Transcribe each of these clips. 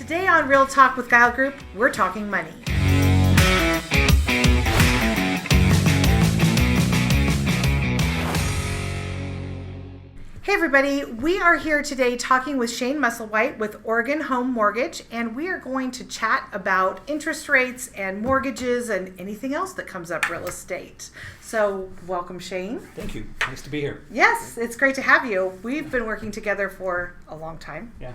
Today on Real Talk with Gile Group, we're talking money. Hey everybody, we are here today talking with Shane Musslewhite with Oregon Home Mortgage, and we are going to chat about interest rates and mortgages and anything else that comes up real estate. So welcome, Shane. Thank you. Nice to be here. Yes, it's great to have you. We've been working together for a long time. Yeah,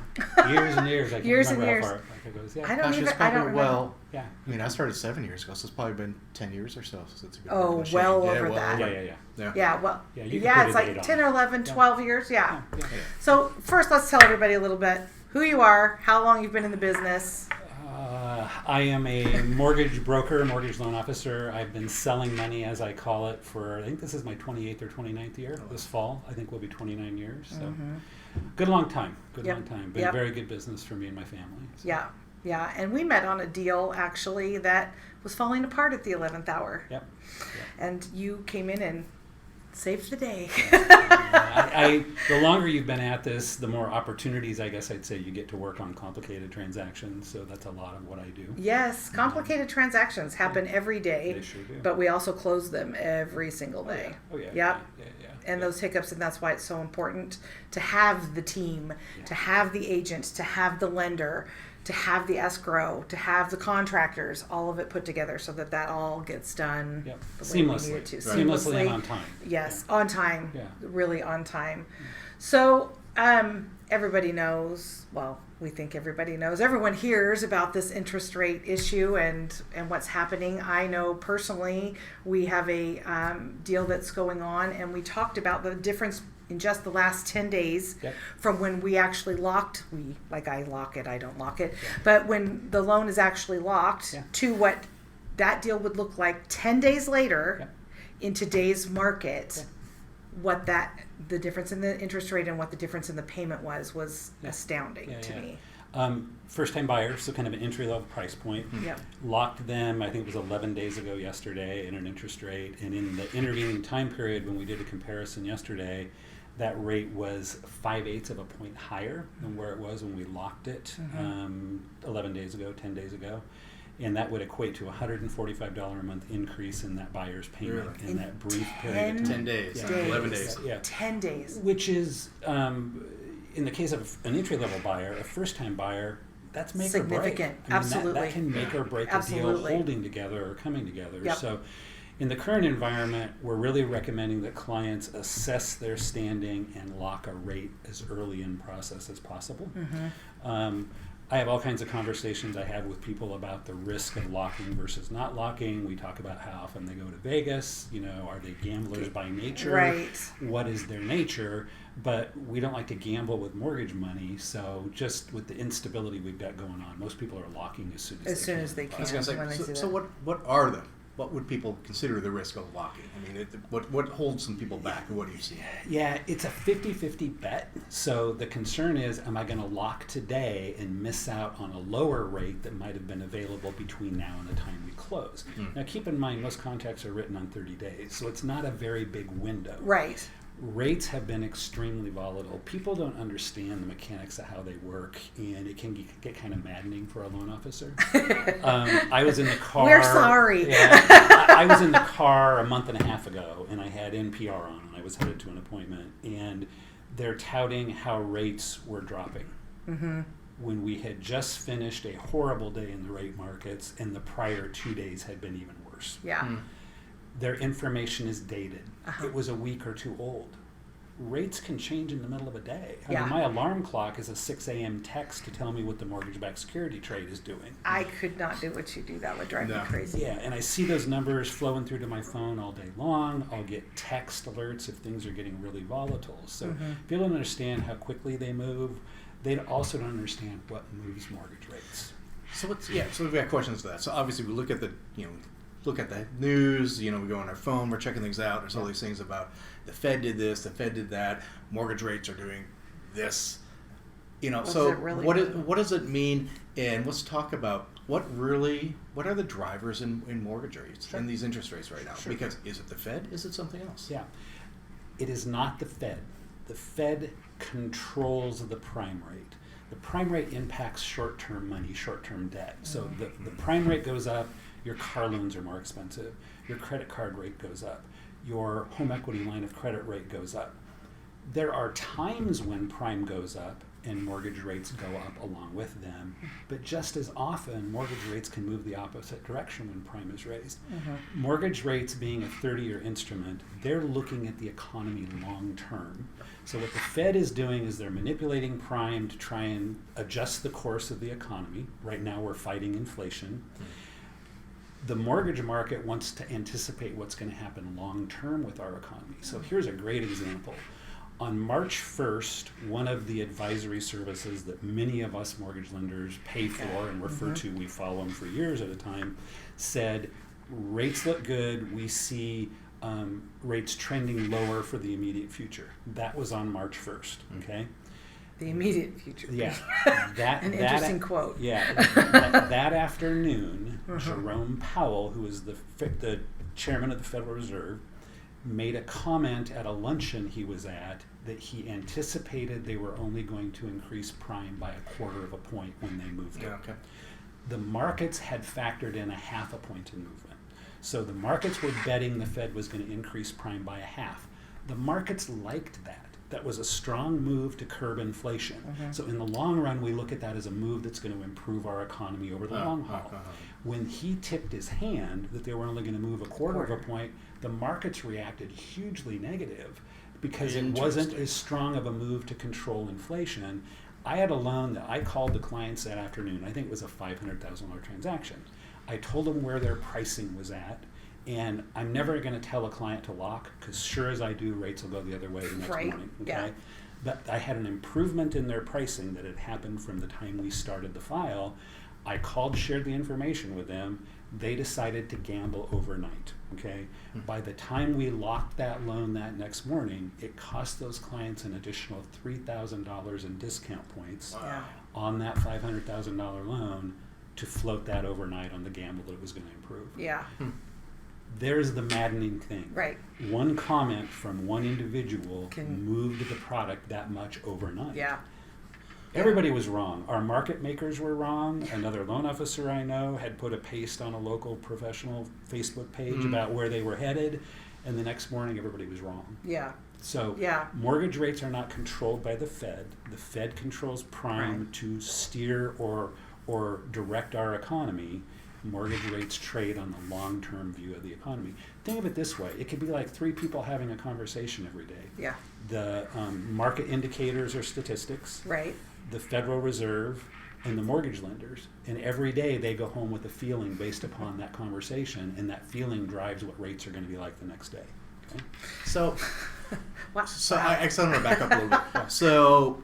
years and years. I can't remember how far it goes. Yeah. I don't remember. Well, yeah. I mean, I started 7 years ago, so it's probably been 10 years or so. So it's a good Oh, machine. well over that. Yeah, It's like 10 or 11, 12 years. Yeah. Yeah. So first, let's tell everybody a little bit who you are, how long you've been in the business. I am a mortgage broker, mortgage loan officer. I've been selling money, as I call it, for, I think this is my 28th or 29th year. This fall, I think, will be 29 years. So good long time. Long time. Been very good business for me and my family. So. Yeah. And we met on a deal, actually, that was falling apart at the 11th hour. Yep. And you came in and saved the day. The longer you've been at this, the more opportunities, I guess I'd say, you get to work on complicated transactions. So that's a lot of what I do. Yes, complicated transactions happen every day. They sure do. But we also close them every single day. Oh yeah. Yep. And those hiccups, and that's why it's so important to have the team, to have the agent, to have the lender, to have the escrow, to have the contractors, all of it put together so that all gets done the way we need it to. Seamlessly and on time. Yes, on time. Yeah. Really on time. So everybody knows, well, we think everybody knows, everyone hears about this interest rate issue and what's happening. I know personally we have a deal that's going on, and we talked about the difference in just the last 10 days from when we actually locked, I lock it, I don't lock it, but when the loan is actually locked to what that deal would look like 10 days later in today's market, what the difference in the interest rate and what the difference in the payment was astounding to me. First-time buyers, so kind of an entry-level price point. Yep. Locked them, I think it was 11 days ago yesterday, in an interest rate. And in the intervening time period when we did a comparison yesterday, that rate was 5/8 of a point higher than where it was when we locked it 11 days ago, 10 days ago. And that would equate to a $145 a month increase in that buyer's payment in that brief period of time. 10 days. days. 11 days. Yeah. 10 days. Which is, in the case of an entry-level buyer, a first-time buyer, that's make or break. Significant. I mean, Absolutely. That can make or break a deal holding together or coming together. Yep. So in the current environment, we're really recommending that clients assess their standing and lock a rate as early in process as possible. I have all kinds of conversations I have with people about the risk of locking versus not locking. We talk about how often they go to Vegas. Are they gamblers by nature? Right. What is their nature? But we don't like to gamble with mortgage money. So just with the instability we've got going on, most people are locking as soon as they can. I was going to say, so what are them? What would people consider the risk of locking? I mean, what holds some people back, or what do you see? Yeah, it's a 50-50 bet. So the concern is, am I going to lock today and miss out on a lower rate that might have been available between now and the time we close? Now, keep in mind, most contracts are written on 30 days, so it's not a very big window. Right. Rates have been extremely volatile. People don't understand the mechanics of how they work, and it can get kind of maddening for a loan officer. I was in the car. We're sorry. I was in the car a month and a half ago, and I had NPR on, and I was headed to an appointment, and they're touting how rates were dropping. When we had just finished a horrible day in the rate markets, and the prior 2 days had been even worse. Yeah. Their information is dated. It was a week or two old. Rates can change in the middle of a day. I mean, my alarm clock is a 6 a.m. text to tell me what the mortgage-backed security trade is doing. I could not do what you do. That would drive me crazy. Yeah, and I see those numbers flowing through to my phone all day long. I'll get text alerts if things are getting really volatile. So if people don't understand how quickly they move, they also don't understand what moves mortgage rates. So we've got questions to that. So obviously we look at the news, we go on our phone, we're checking things out. There's all these things about the Fed did this, the Fed did that, mortgage rates are doing this. What does it mean? And let's talk about what are the drivers in mortgage rates and these interest rates right now? Because is it the Fed? Is it something else? Yeah. It is not the Fed. The Fed controls the prime rate. The prime rate impacts short-term money, short-term debt. So the prime rate goes up, your car loans are more expensive, your credit card rate goes up, your home equity line of credit rate goes up. There are times when prime goes up and mortgage rates go up along with them, but just as often mortgage rates can move the opposite direction when prime is raised. Mortgage rates being a 30-year instrument, they're looking at the economy long term. So what the Fed is doing is they're manipulating prime to try and adjust the course of the economy. Right now we're fighting inflation. The mortgage market wants to anticipate what's going to happen long term with our economy. So here's a great example. On March 1st, one of the advisory services that many of us mortgage lenders pay for and refer to, we follow them for years at a time, said rates look good, we see rates trending lower for the immediate future. That was on March 1st, okay? The immediate future. Yeah. An interesting quote. Yeah. that afternoon, Jerome Powell, who is the chairman of the Federal Reserve, made a comment at a luncheon he was at that he anticipated they were only going to increase prime by 1/4 of a point when they moved it. Okay. The markets had factored in 1/2 a point in movement. So the markets were betting the Fed was going to increase prime by 1/2. The markets liked that. That was a strong move to curb inflation. So in the long run, we look at that as a move that's going to improve our economy over the long haul. When he tipped his hand that they were only going to move 1/4 of a point, the markets reacted hugely negative because it wasn't as strong of a move to control inflation. I had a loan that I called the clients that afternoon. I think it was a $500,000 transaction. I told them where their pricing was at, and I'm never going to tell a client to lock because sure as I do, rates will go the other way the next morning. Okay? Yeah. But I had an improvement in their pricing that had happened from the time we started the file. I called, shared the information with them. They decided to gamble overnight. Okay. By the time we locked that loan that next morning, it cost those clients an additional $3,000 in discount points on that $500,000 loan to float that overnight on the gamble that it was going to improve. Yeah. There's the maddening thing. Right. One comment from one individual Can moved the product that much overnight. Yeah. Everybody was wrong. Our market makers were wrong. Another loan officer I know had put a paste on a local professional Facebook page about where they were headed, and the next morning everybody was wrong. Yeah. So mortgage rates are not controlled by the Fed. The Fed controls prime to steer or direct our economy. Mortgage rates trade on the long-term view of the economy. Think of it this way. It could be like 3 people having a conversation every day. Yeah. The market indicators are statistics. Right. The Federal Reserve and the mortgage lenders. And every day they go home with a feeling based upon that conversation, and that feeling drives what rates are going to be like the next day. Okay? So, Wow. I want to back up a little bit. So,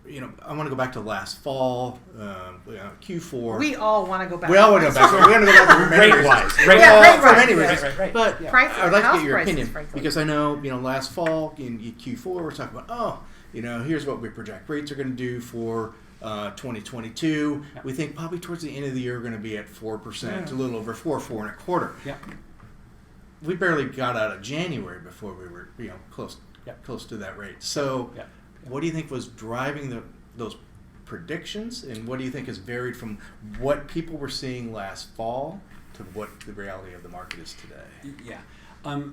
I want to go back to last fall, Q4. We all want to go back. We all want to go back. We're going to go back to Rate-wise. For many reasons. Right. But Prices, I'd like to house get your prices, opinion frankly. because I know, last fall in Q4 we're talking about, here's what we project rates are going to do for 2022. Yeah. We think probably towards the end of the year we're going to be at 4%, a little over 4.25. Yeah. We barely got out of January before we were, close to that rate. So, what do you think was driving those predictions, and what do you think has varied from what people were seeing last fall to what the reality of the market is today? Yeah.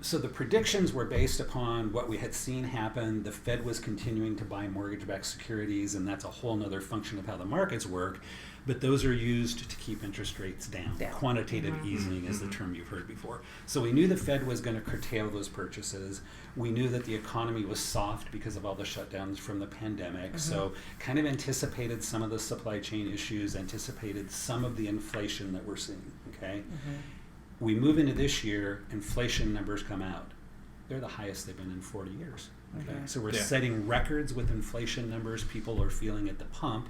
So the predictions were based upon what we had seen happen. The Fed was continuing to buy mortgage-backed securities, and that's a whole other function of how the markets work. But those are used to keep interest rates down. Quantitative easing is the term you've heard before. So we knew the Fed was going to curtail those purchases. We knew that the economy was soft because of all the shutdowns from the pandemic. So kind of anticipated some of the supply chain issues, anticipated some of the inflation that we're seeing. Okay. We move into this year, inflation numbers come out. They're the highest they've been in 40 years. Okay? So we're setting records with inflation numbers people are feeling at the pump.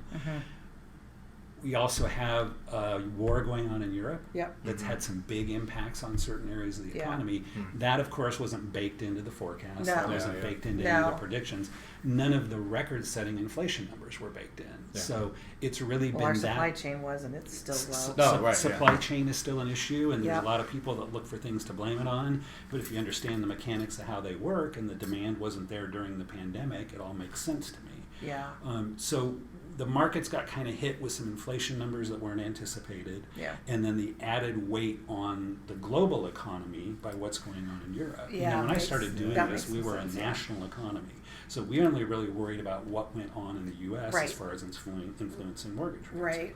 We also have a war going on in Europe that's had some big impacts on certain areas of the economy. That, of course, wasn't baked into the forecast. That wasn't baked into any of the predictions. None of the record-setting inflation numbers were baked in. So it's really been our that. supply chain was, and it's still low. Supply chain is still an issue, and there's a lot of people that look for things to blame it on. But if you understand the mechanics of how they work and the demand wasn't there during the pandemic, it all makes sense to me. Yeah. So the markets got kind of hit with some inflation numbers that weren't anticipated, and then the added weight on the global economy by what's going on in Europe. When I started doing this, we were a national economy, so we only really worried about what went on in the U.S. as far as influencing mortgage rates.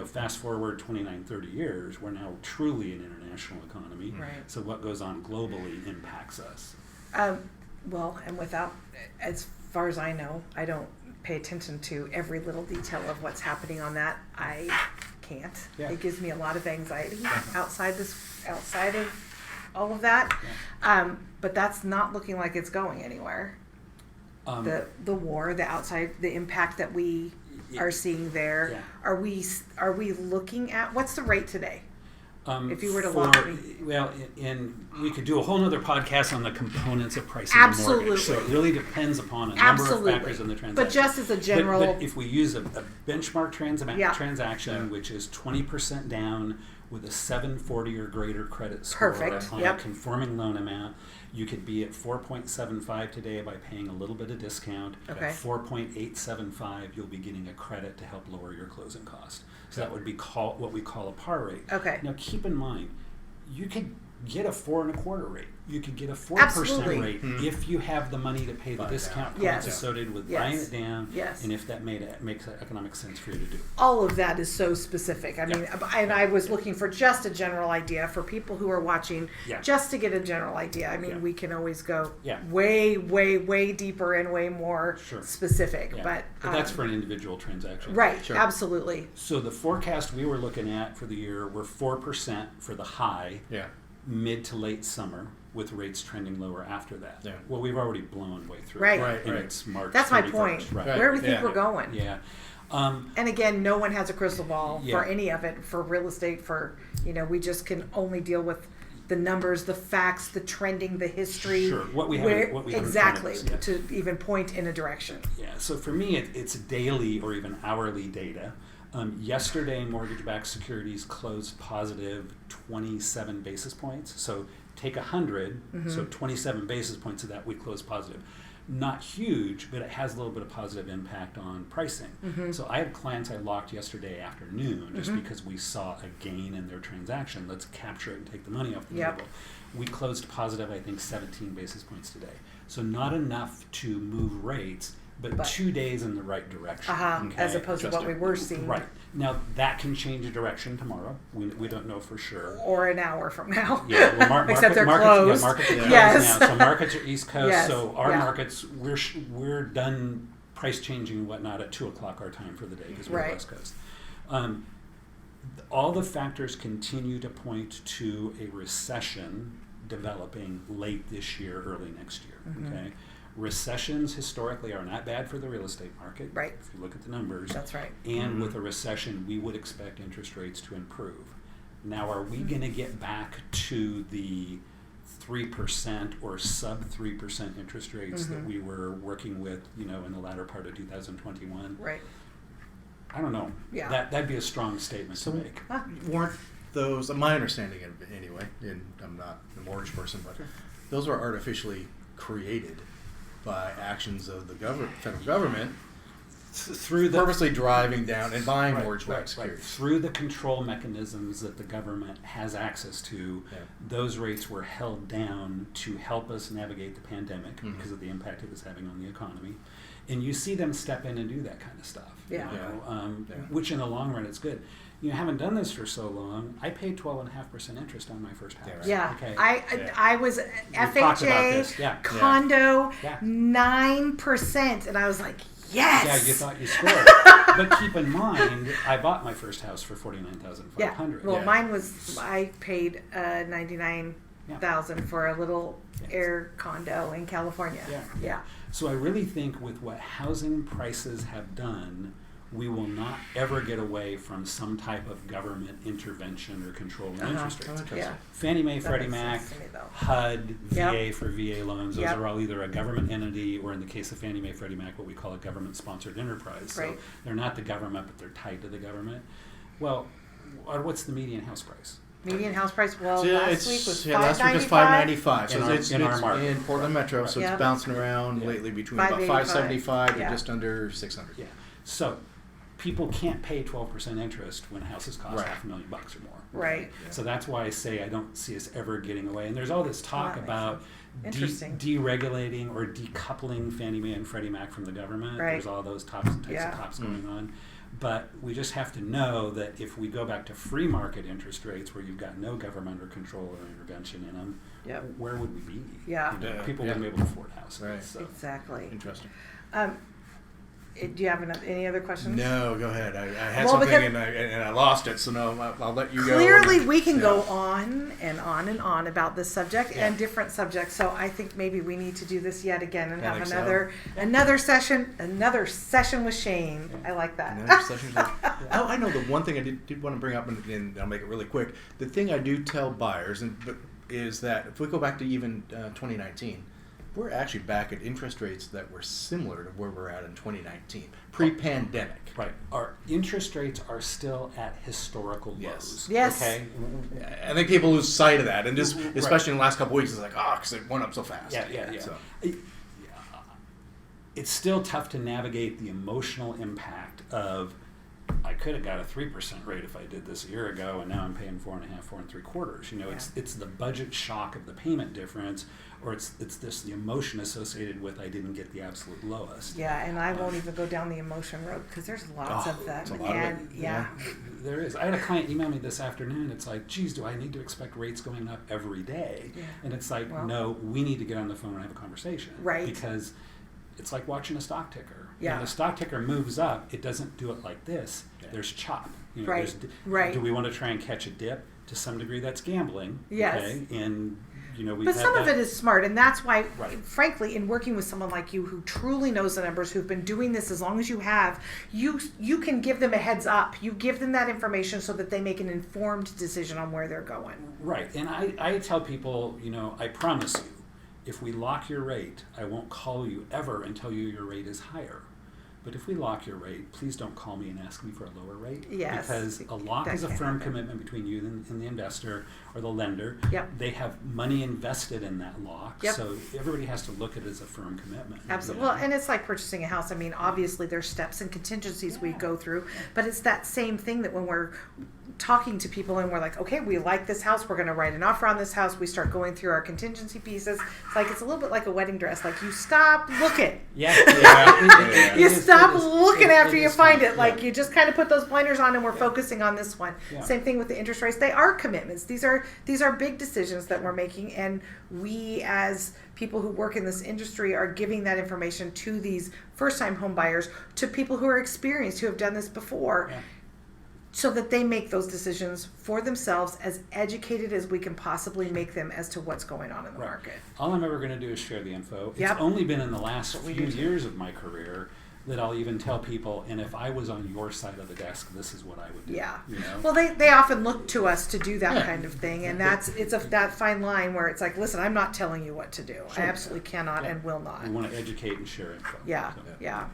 Fast forward 29, 30 years, we're now truly an international economy. So what goes on globally impacts us. Well, and without, as far as I know, I don't pay attention to every little detail of what's happening on that. I can't. It gives me a lot of anxiety outside of all of that. But that's not looking like it's going anywhere. The war, the impact that we are seeing there. Are we looking at, what's the rate today? If you were to lock me. Well, we could do a whole nother podcast on the components of pricing a mortgage. So it really depends upon a number of factors in the transaction. But just as a general... But if we use a benchmark transaction, which is 20% down with a 740 or greater credit score on a conforming loan amount, you could be at 4.75 today by paying a little bit of discount. At 4.875, you'll be getting a credit to help lower your closing cost. So that would be what we call a par rate. Now keep in mind, you could get a 4.25 rate. You could get a 4% rate if you have the money to pay the discount points associated with buying it down, and if that makes economic sense for you to do. All of that is so specific. I mean, and I was looking for just a general idea for people who are watching, just to get a general idea. I mean, we can always go way, way, way deeper and way more specific. But that's for an individual transaction. Absolutely. So the forecast we were looking at for the year were 4% for the high. Mid to late summer, with rates trending lower after that. Well, we've already blown way through. And it's March. That's my 31st. point. Where do we think we're going? And again, no one has a crystal ball for any of it. For real estate, we just can only deal with the numbers, the facts, the trending, the history. What we have exactly to even point in a direction. So for me, it's daily or even hourly data. Yesterday, mortgage-backed securities closed positive 27 basis points. So take 100, so 27 basis points of that we closed positive. Not huge, but it has a little bit of positive impact on pricing. So I had clients I locked yesterday afternoon just because we saw a gain in their transaction. Let's capture it and take the money off the table. We closed positive, I think, 17 basis points today. So not enough to move rates, but 2 days in the right direction. As opposed to what we were seeing. Now, that can change a direction tomorrow. We don't know for sure. Or an hour from now. Except they're closed. Markets are closed now. So markets are East Coast. So our markets, we're done price changing and whatnot at 2 o'clock our time for the day because we're West Coast. All the factors continue to point to a recession developing late this year, early next year. Recessions historically are not bad for the real estate market. If you look at the numbers. That's right. And with a recession, we would expect interest rates to improve. Now, are we going to get back to the 3% or sub 3% interest rates that we were working with, in the latter part of 2021? I don't know. That'd be a strong statement to make. Weren't those, my understanding of it anyway, and I'm not a mortgage person, but those were artificially created by actions of the federal government through purposely driving down and buying mortgage-backed securities. Through the control mechanisms that the government has access to, those rates were held down to help us navigate the pandemic because of the impact it was having on the economy. And you see them step in and do that kind of stuff. Which in the long run is good. Haven't done this for so long. I paid 12.5% interest on my first house. I was FHA condo 9%, and I was like, yes. You thought you scored. But keep in mind, I bought my first house for $49,500. Well, mine was I paid $99,000 for a little air condo in California. So I really think with what housing prices have done, we will not ever get away from some type of government intervention or control of interest rates. Fannie Mae, Freddie Mac, HUD, VA for VA loans, those are all either a government entity or in the case of Fannie Mae, Freddie Mac, what we call a government-sponsored enterprise. So they're not the government, but they're tied to the government. Well, what's the median house price? Median house price, last week was $595. So it's in our market. In Portland Metro, so it's bouncing around lately between about $575 to just under $600. So people can't pay 12% interest when houses cost Right. $500,000 or more. Right. So that's why I say I don't see us ever getting away. And there's all this talk That makes about Interesting. deregulating or decoupling Fannie Mae and Freddie Mac from the government. Right. There's all those types of talks going on. But we just have to know that if we go back to free market interest rates where you've got no government or control or intervention in them, where would we be? Yeah. People wouldn't be able to afford houses. Right. So. Exactly. Interesting. Do you have any other questions? No, go ahead. I had Well, something and I lost it, so no, I'll let you go. Clearly, we can go on and on and on about this subject and different subjects. So I think maybe we need to do this yet again and I have think another session with Shane. I like that. Another session. I know the one thing I did want to bring up, and I'll make it really quick. The thing I do tell buyers is that if we go back to even 2019, we're actually back at interest rates that were similar to where we're at in 2019, pre-pandemic. Right. Our interest rates are still at historical lows. Yes. Okay. I think people lose sight of that, and just especially in the last couple of weeks, it's like, because it went up so fast. Yeah. So. It's still tough to navigate the emotional impact of, I could have got a 3% rate if I did this a year ago, and now I'm paying 4.5%, 4 3/4. You know, it's the budget shock of the payment difference, or it's this the emotion associated with I didn't get the absolute lowest. Yeah, and I won't even go down the emotion road because there's lots of them. It's a lot And of it. There is. I had a client email me this afternoon. It's like, geez, do I need to expect rates going up every day? Yeah. And it's like, Well, no, we need to get on the phone and have a conversation. Right. Because it's like watching a stock ticker. Yeah. When the stock ticker moves up, it doesn't do it like this. There's chop. You know, Right. there's, Do we want to try and catch a dip? To some degree, that's gambling. Yes. Okay? And, you know, we've But had some of that. it is smart, and that's why, Right. frankly, in working with someone like you who truly knows the numbers, who've been doing this as long as you have, you can give them a heads up. You give them that information so that they make an informed decision on where they're going. Right. And I tell people, you know, I promise you, if we lock your rate, I won't call you ever and tell you your rate is higher. But if we lock your rate, please don't call me and ask me for a lower rate. Yes. Because a lock That is a can firm happen. commitment between you and the investor or the lender. Yep. They have money invested in that lock. Yep. So everybody has to look at it as a firm commitment. Absolutely. Well, and it's like purchasing a house. I mean, obviously there's steps and contingencies we go through, but it's that same thing that when we're talking to people and we're like, okay, we like this house, we're going to write an offer on this house, we start going through our contingency pieces. It's like, it's a little bit like a wedding dress. Like, you stop looking. Yeah. You stop looking after you find it. Like, you just kind of put those blinders on and we're focusing on this one. Yeah. Same thing with the interest rates. They are commitments. These are big decisions that we're making, and we as people who work in this industry are giving that information to these first-time home buyers, to people who are experienced, who have done this before. Yeah. So that they make those decisions for themselves, as educated as we can possibly make them as to what's going on in the market. All I'm ever going to do is share the info. Yep. It's only been in the last That's what we few do too. years of my career that I'll even tell people, and if I was on your side of the desk, this is what I would do. Yeah. You know? Well, they often look to us to do that Yeah. kind of thing, and it's that fine line where it's like, listen, I'm not telling you what to do. Sure. I absolutely cannot Yeah. and will not. We want to educate and share info. Yeah, So. yeah.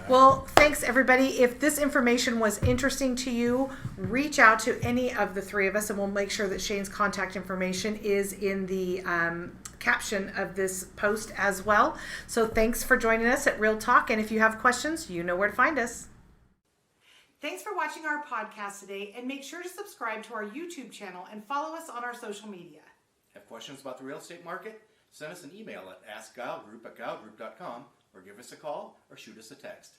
Well, thanks everybody. If this information was interesting to you, reach out to any of the three of us, and we'll make sure that Shane's contact information is in the caption of this post as well. So thanks for joining us at Real Talk, and if you have questions, you know where to find us. Thanks for watching our podcast today, and make sure to subscribe to our YouTube channel and follow us on our social media. Have questions about the real estate market? Send us an email at askgilegroup@gilegroup.com, or give us a call or shoot us a text.